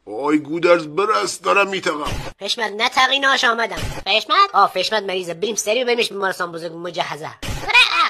آی گودرز برس دارم میتقم. حشمت نتقیناش آمدم. حشمت حشمت مریضه، بریم سریع ببینیمش بیمارستان بزرگ مجهزه.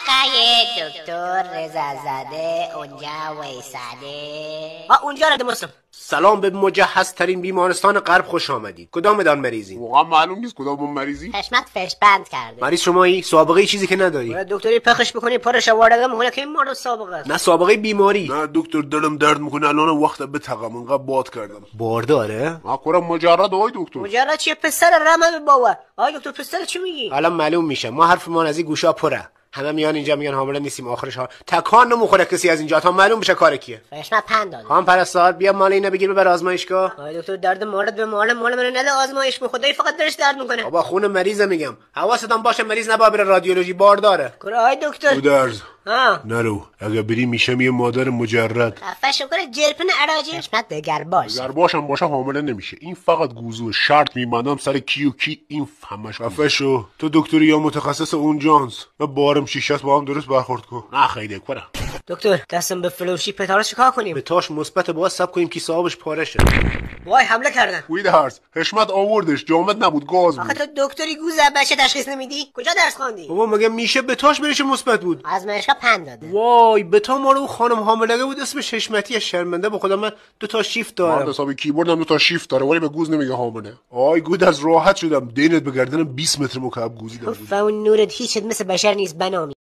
آقای دکتر رضازاده اونجا وایساده. اونجا رد مسلم. سلام به مجهزترین بیمارستان غرب خوش آمدید. کدام مدان مریضی؟ واقعا معلوم نیست کدام مریضی. حشمت فش بند کرده. مریض شمایی؟ سابقه چیزی که نداری؟ باید دکتری پخش بکنی پرش وارده میکنه که این مرد سابقه است. نه سابقه بیماری. نه دکتر دلم درد میکنه الان وقت بتقم انقدر باد کردم. بارداره؟ آقا مجرد آی دکتر. مجرد چیه پسر رحمت بابا؟ آی دکتر پسر چی میگی؟ الان معلوم میشه. ما حرفمون از این گوشا پره. همه میان اینجا میگن حامله نیستیم، آخرش ها تکان نمیخوره کسی از اینجا تا معلوم بشه کار کیه. حشمت پند داد. خانم پرستار بیا مال اینو بگیر ببر آزمایشگاه. آی دکتر درد مورد به مال من نده آزمایش، به خدای فقط درش درد میکنه. بابا خون مریض میگم، حواستون باشه مریض نباید بره رادیولوژی، بارداره. کره آی دکتر گودرز ها نرو، اگه بری میشم یه مادر مجرد. خفه کره جرپن عراجی. حشمت دگر باش. اگر باشم حامله نمیشه. این فقط گوزو شرط میبندم سر کی و کی، این همش خفه شو. تو دکتری یا متخصص اون جانس و بارم شیشه است، با هم درست برخورد کن. نه خیلی کره دکتر دستم به فلوشی پتارا چیکار کنیم؟ به تاش مثبت باید ساب کنیم که صاحبش پاره شه. وای حمله کردن. گودرز حشمت آوردش، جامد نبود، گاز آخه بود. تو دکتری گوزه بچه تشخیص نمیدی؟ کجا درس خواندی؟ بابا مگه میشه به تاش بریشه مثبت بود؟ آزمایشگاه پند داده. وای به تا مال اون خانم حامله بود اسمش حشمتی، شرمنده به خدا من 2 تا شیفت دارم. مرد حسابی کیبوردم 2 تا شیفت داره ولی به گوز نمیگه حامله. آی گودرز راحت شدم، دینت به گردنم 20 متر مکعب گوزیدم. و اون نورت هیچت مثل بشر نیست بنامی.